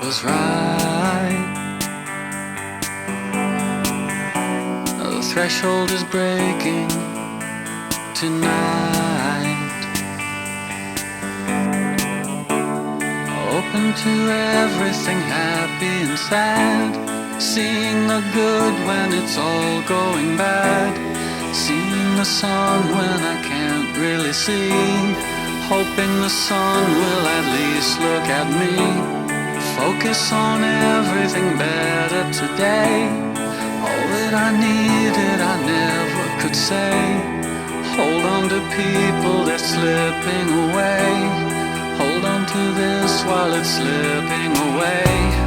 was right. The threshold is breaking tonight. Open to everything, happy and sad. Seeing the good when it's all going bad. Seeing the sun when I can't really see. Hoping the sun will at least look at me. Focus on everything better today. All that I needed I never could say. Hold on to people, they're slipping away. Hold on to this while it's slipping away.